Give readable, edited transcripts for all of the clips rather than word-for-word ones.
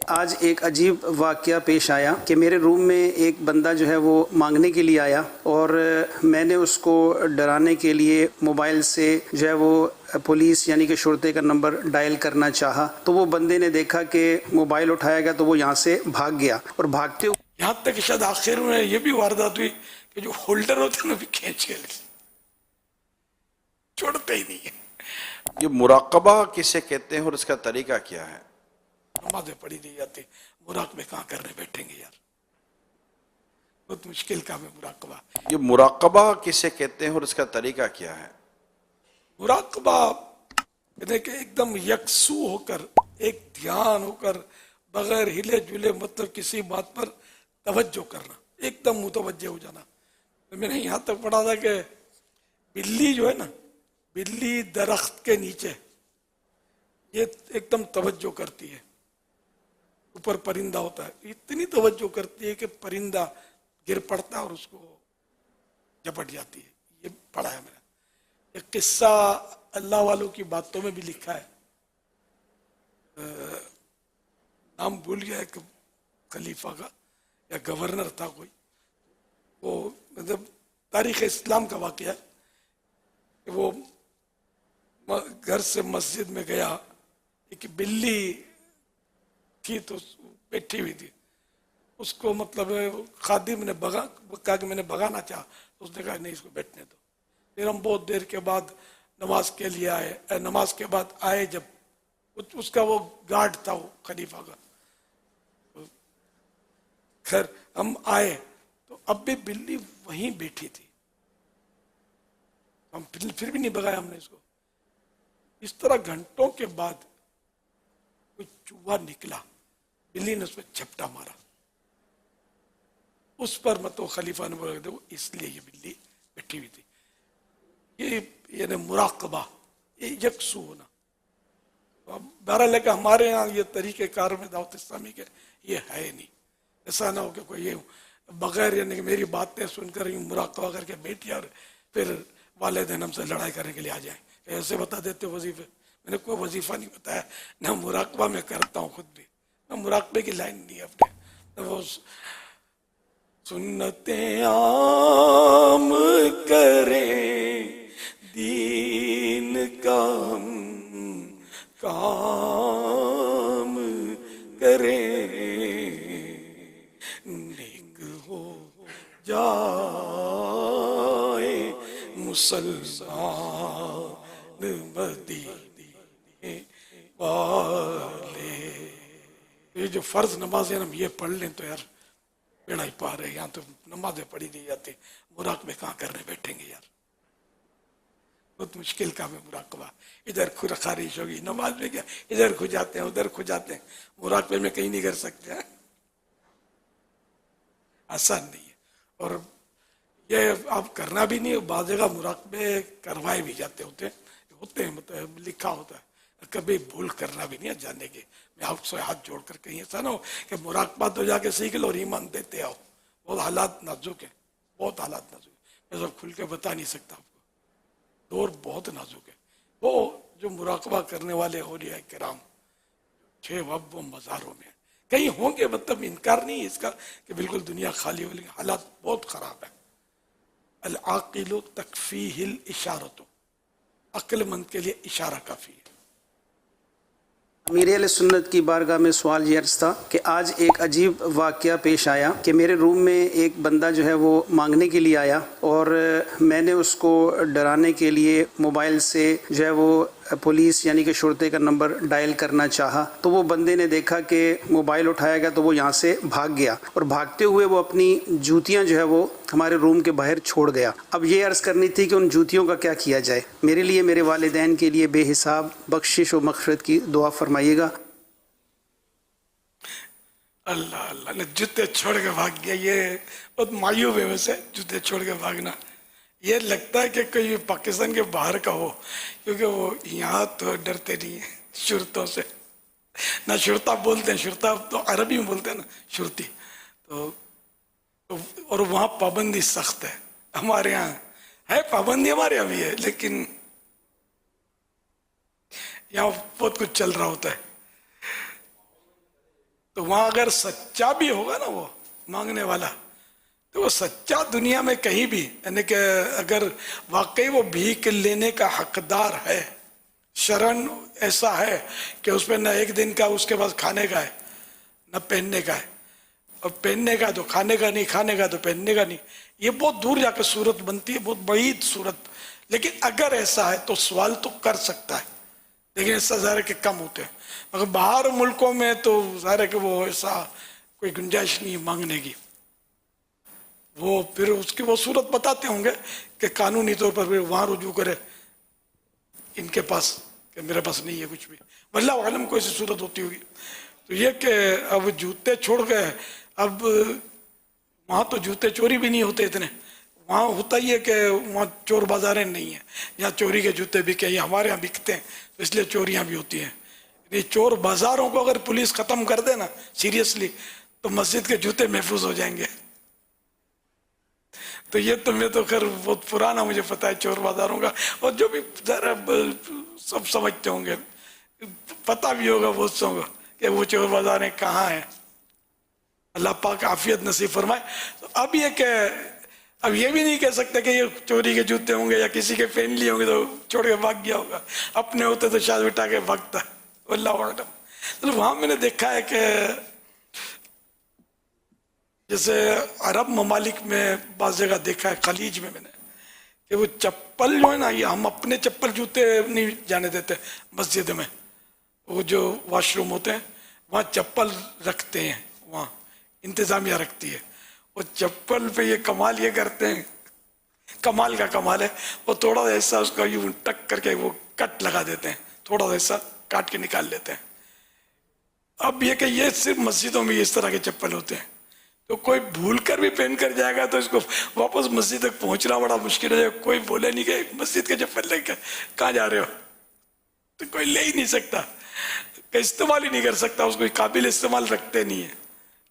آج ایک عجیب واقعہ پیش آیا کہ میرے روم میں ایک بندہ جو ہے وہ مانگنے کے لیے آیا اور میں نے اس کو ڈرانے کے لیے موبائل سے جو ہے وہ پولیس یعنی کہ شرطے کا نمبر ڈائل کرنا چاہا تو وہ بندے نے دیکھا کہ موبائل اٹھایا گیا تو وہ یہاں سے بھاگ گیا اور بھاگتے یہاں تک کہ شاید آخر میں یہ بھی واردات ہوئی کہ جو ہولڈر ہوتے ہیں نا بھی کھینچ کے چھوڑتے ہی نہیں ہے. یہ مراقبہ کسے کہتے ہیں اور اس کا طریقہ کیا ہے؟ نمازیں پڑھی نہیں جاتی, مراقبے کہاں کرنے بیٹھیں گے یار, بہت مشکل کام ہے مراقبہ. یہ مراقبہ کسے کہتے ہیں اور اس کا طریقہ کیا ہے؟ مراقبہ یعنی کہ ایک دم یکسو ہو کر, ایک دھیان ہو کر, بغیر ہلے جلے, مطلب کسی بات پر توجہ کرنا, ایک دم متوجہ ہو جانا. میں نے یہاں تک پڑھا تھا کہ بلی جو ہے نا, بلی درخت کے نیچے یہ ایک دم توجہ کرتی ہے, اوپر پرندہ ہوتا ہے, اتنی توجہ کرتی ہے کہ پرندہ گر پڑتا ہے اور اس کو جپٹ جاتی ہے. یہ پڑھا ہے میں نے. ایک قصہ اللہ والوں کی باتوں میں بھی لکھا ہے, نام بھول گیا ایک خلیفہ کا یا گورنر تھا کوئی, وہ مطلب تاریخ اسلام کا واقعہ ہے کہ وہ گھر سے مسجد میں گیا, ایک بلی تھی تو بیٹھی ہوئی تھی, اس کو مطلب خادم نے کہا کہ میں نے بھگانا چاہا, تو اس نے کہا نہیں اس کو بیٹھنے دو. پھر ہم بہت دیر کے بعد نماز کے لیے آئے, نماز کے بعد آئے جب اس کا وہ گارڈ تھا وہ خلیفہ کا, خیر ہم آئے تو اب بھی بلی وہیں بیٹھی تھی, ہم پھر بھی نہیں بھگایا ہم نے اس کو. اس طرح گھنٹوں کے بعد کوئی چوہا نکلا, بلی نے اس پہ جھپٹا مارا, اس پر مطلب خلیفہ نے بولا دیکھو اس لیے یہ بلی بیٹھی ہوئی تھی. یہ یعنی مراقبہ, یہ یکسو ہونا. بہرحال ہے کہ ہمارے ہاں یہ طریقہ کار میں دعوت اسلامی کے یہ ہے نہیں. ایسا نہ ہو کہ کوئی یہ بغیر یعنی کہ میری باتیں سن کر مراقبہ کر کے بیٹھی اور پھر والدین ہم سے لڑائی کرنے کے لیے آ جائیں, ایسے بتا دیتے وظیفے. میں نے کوئی وظیفہ نہیں بتایا, نہ مراقبہ میں کرتا ہوں خود بھی, نہ مراقبے کی لائن نہیں ہے اپنے. وہ سنتیں عام کریں دین کا ہم کام کریں, نیک ہو جائے مسلمان مدینے والے. یہ جو فرض نمازیں ہم یہ پڑھ لیں تو یار بیڑا ہی پا رہے. یہاں تو نمازیں پڑھی نہیں جاتی, مراقبے کہاں کرنے بیٹھیں گے یار, بہت مشکل کام ہے مراقبہ. ادھر خارش ہوگی نماز میں, کیا ادھر کھو جاتے ہیں ادھر کھو جاتے ہیں, مراقبے میں کہیں نہیں کر سکتے ہیں, آسان نہیں ہے. اور یہ آپ کرنا بھی نہیں, بعض جگہ مراقبے کروائے بھی جاتے ہوتے ہیں مطلب لکھا ہوتا ہے, کبھی بھول کرنا بھی نہیں ہے جانے کے. میں آپ سے ہاتھ جوڑ کر کہیں ایسا نہ ہو کہ مراقبہ تو جا کے سیکھ لو اور ایمان دیتے آؤ. بہت حالات نازک ہیں, بہت حالات نازک ہیں, میں سب کھل کے بتا نہیں سکتا آپ کو, دور بہت نازک ہے. وہ جو مراقبہ کرنے والے اولیاء کرام 6 وقت وہ مزاروں میں کہیں ہوں گے, مطلب انکار نہیں ہے اس کا کہ بالکل دنیا خالی ہو, لیکن حالات بہت خراب ہے. العاقل تکفیہ الاشارۃ, عقل مند کے لیے اشارہ کافی ہے. امیر اہل سنت کی بارگاہ میں سوال یہ عرض تھا کہ آج ایک عجیب واقعہ پیش آیا کہ میرے روم میں ایک بندہ جو ہے وہ مانگنے کے لیے آیا اور میں نے اس کو ڈرانے کے لیے موبائل سے جو ہے وہ پولیس یعنی کہ شرطے کا نمبر ڈائل کرنا چاہا تو وہ بندے نے دیکھا کہ موبائل اٹھایا گیا تو وہ یہاں سے بھاگ گیا اور بھاگتے ہوئے وہ اپنی جوتیاں جو ہے وہ ہمارے روم کے باہر چھوڑ گیا. اب یہ عرض کرنی تھی کہ ان جوتیوں کا کیا کیا جائے. میرے لیے, میرے والدین کے لیے بے حساب بخشش و مغفرت کی دعا فرمائیے گا. اللہ اللہ نے جوتے چھوڑ کے بھاگ گیا, یہ بہت مایوب ہے ویسے جوتے چھوڑ کے بھاگنا. یہ لگتا ہے کہ کوئی پاکستان کے باہر کا ہو, کیونکہ وہ یہاں تو ڈرتے نہیں ہیں شرطوں سے, نہ شرطہ بولتے ہیں, شرطہ تو عربی میں بولتے ہیں نا شرطی, تو اور وہاں پابندی سخت ہے. ہمارے یہاں ہے پابندی, ہمارے یہاں بھی ہے, لیکن یہاں بہت کچھ چل رہا ہوتا ہے. تو وہاں اگر سچا بھی ہوگا نا وہ مانگنے والا, تو وہ سچا دنیا میں کہیں بھی, یعنی کہ اگر واقعی وہ بھیک لینے کا حقدار ہے, شرن ایسا ہے کہ اس پہ نہ ایک دن کا اس کے پاس کھانے کا ہے نہ پہننے کا ہے, اور پہننے کا تو کھانے کا نہیں, کھانے کا تو پہننے کا نہیں, یہ بہت دور جا کے صورت بنتی ہے, بہت بعید صورت. لیکن اگر ایسا ہے تو سوال تو کر سکتا ہے, لیکن ایسا ظاہر ہے کہ کم ہوتے ہیں. مگر باہر ملکوں میں تو ظاہر ہے کہ وہ ایسا کوئی گنجائش نہیں مانگنے کی. وہ پھر اس کی وہ صورت بتاتے ہوں گے کہ قانونی طور پر پھر وہاں رجوع کرے ان کے پاس کہ میرے پاس نہیں ہے کچھ بھی, واللہ عالم کو ایسی صورت ہوتی ہوگی. تو یہ کہ اب جوتے چھوڑ گئے, اب وہاں تو جوتے چوری بھی نہیں ہوتے اتنے, وہاں ہوتا ہی ہے کہ وہاں چور بازاریں نہیں ہیں, یہاں چوری کے جوتے بکے, یہ ہمارے یہاں بکتے ہیں تو اس لیے چوریاں بھی ہوتی ہیں. یہ چور بازاروں کو اگر پولیس ختم کر دے نا سیریسلی, تو مسجد کے جوتے محفوظ ہو جائیں گے. تو یہ تو میں تو خیر بہت پرانا مجھے پتا ہے چور بازاروں کا, اور جو بھی ذرا سب سمجھتے ہوں گے, پتہ بھی ہوگا بہت سو کو کہ وہ چور بازاریں کہاں ہیں. اللہ پاک عافیت نصیب فرمائے. تو اب یہ کہ اب یہ بھی نہیں کہہ سکتے کہ یہ چوری کے جوتے ہوں گے یا کسی کے پہن لیے ہوں گے تو چھوڑ کے بھاگ گیا ہوگا, اپنے ہوتے تو شاید اٹھا کے بھاگتا. اللہ اعلم. تو وہاں میں نے دیکھا ہے کہ جیسے عرب ممالک میں بعض جگہ دیکھا ہے, خلیج میں نے, کہ وہ چپل جو ہے نا, یہ ہم اپنے چپل جوتے نہیں جانے دیتے مسجد میں, وہ جو واش روم ہوتے ہیں وہاں چپل رکھتے ہیں, وہاں انتظامیہ رکھتی ہے. وہ چپل پہ یہ کمال یہ کرتے ہیں, کمال کا کمال ہے, وہ تھوڑا سا ایسا اس کا یوں ٹک کر کے وہ کٹ لگا دیتے ہیں, تھوڑا سا ایسا کاٹ کے نکال لیتے ہیں. اب یہ کہ یہ صرف مسجدوں میں اس طرح کے چپل ہوتے ہیں, تو کوئی بھول کر بھی پہن کر جائے گا تو اس کو واپس مسجد تک پہنچنا بڑا مشکل ہے. کوئی بولے نہیں کہ مسجد کے چپل لے کے کہاں جا رہے ہو, تو کوئی لے ہی نہیں سکتا, کہ استعمال ہی نہیں کر سکتا, اس کو قابل استعمال رکھتے نہیں ہے,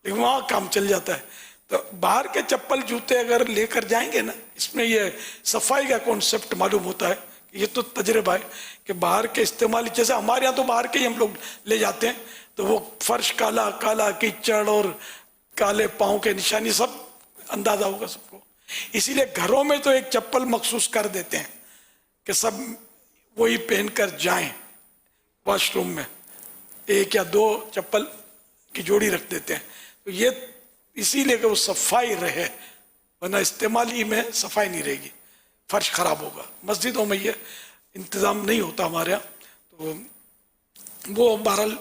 لیکن وہاں کام چل جاتا ہے. تو باہر کے چپل جوتے اگر لے کر جائیں گے نا, اس میں یہ صفائی کا کانسیپٹ معلوم ہوتا ہے. یہ تو تجربہ ہے کہ باہر کے استعمال, جیسے ہمارے یہاں تو باہر کے ہی ہم لوگ لے جاتے ہیں, تو وہ فرش کالا کالا, کیچڑ اور کالے پاؤں کے نشانی سب اندازہ ہوگا سب کو. اسی لیے گھروں میں تو ایک چپل مخصوص کر دیتے ہیں کہ سب وہی پہن کر جائیں. واش روم میں ایک یا دو چپل کی جوڑی رکھ دیتے ہیں, تو یہ اسی لیے کہ وہ صفائی رہے, ورنہ استعمالی میں صفائی نہیں رہے گی, فرش خراب ہوگا. مسجدوں میں یہ انتظام نہیں ہوتا ہمارے یہاں, تو وہ بہرحال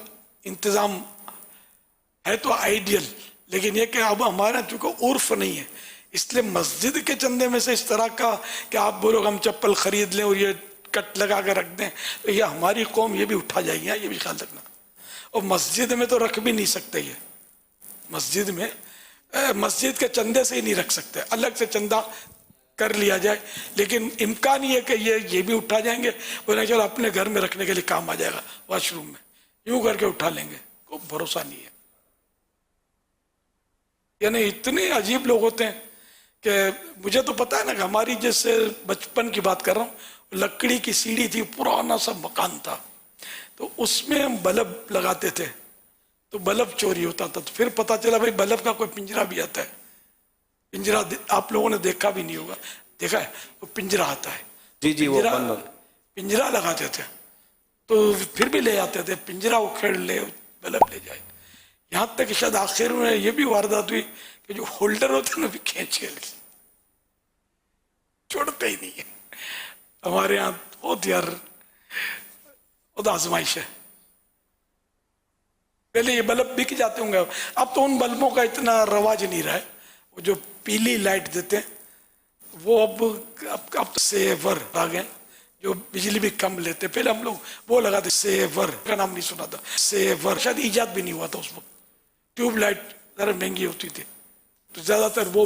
انتظام ہے تو آئیڈیل, لیکن یہ کہ اب ہمارے یہاں چونکہ عرف نہیں ہے, اس لیے مسجد کے چندے میں سے اس طرح کا کہ آپ بولو ہم چپل خرید لیں اور یہ کٹ لگا کے رکھ دیں, تو یہ ہماری قوم یہ بھی اٹھا جائے گی, یہ بھی خیال رکھنا. اور مسجد میں تو رکھ بھی نہیں سکتے, یہ مسجد میں مسجد کے چندے سے ہی نہیں رکھ سکتے, الگ سے چندہ کر لیا جائے, لیکن امکان یہ ہے کہ یہ بھی اٹھا جائیں گے, وہ چلو اپنے گھر میں رکھنے کے لیے کام آ جائے گا, واش روم میں یوں کر کے اٹھا لیں گے, کوئی بھروسہ نہیں ہے. یعنی اتنے عجیب لوگ ہوتے ہیں کہ مجھے تو پتا ہے نا کہ ہماری جیسے بچپن کی بات کر رہا ہوں, لکڑی کی سیڑھی تھی, پرانا سا مکان تھا, تو اس میں ہم بلب لگاتے تھے, تو بلب چوری ہوتا تھا. تو پھر پتا چلا بھائی بلب کا کوئی پنجرا بھی آتا ہے. پنجرا آپ لوگوں نے دیکھا بھی نہیں ہوگا, دیکھا ہے, وہ پنجرا آتا ہے. جی وہ بند ہو, پنجرا لگاتے تھے, تو پھر بھی لے آتے تھے, پنجرا اکھیڑ لے بلب لے جائے. یہاں تک کہ شاید آخر میں یہ بھی واردات ہوئی کہ جو ہولڈر ہوتے ہیں نا بھی کھینچ کے چھوڑتے ہی نہیں ہے. ہمارے یہاں بہت یار بہت آزمائش ہے. پہلے یہ بلب بک جاتے ہوں گے, اب تو ان بلبوں کا اتنا رواج نہیں رہا ہے. وہ جو پیلی لائٹ دیتے ہیں وہ اب سیور آ گئے, جو بجلی بھی کم لیتے. پہلے ہم لوگ وہ لگاتے, سیور کا نام نہیں سنا تھا, سیور شاید ایجاد بھی نہیں ہوا تھا اس وقت. ٹیوب لائٹ ذرا مہنگی ہوتی تھی, تو زیادہ تر وہ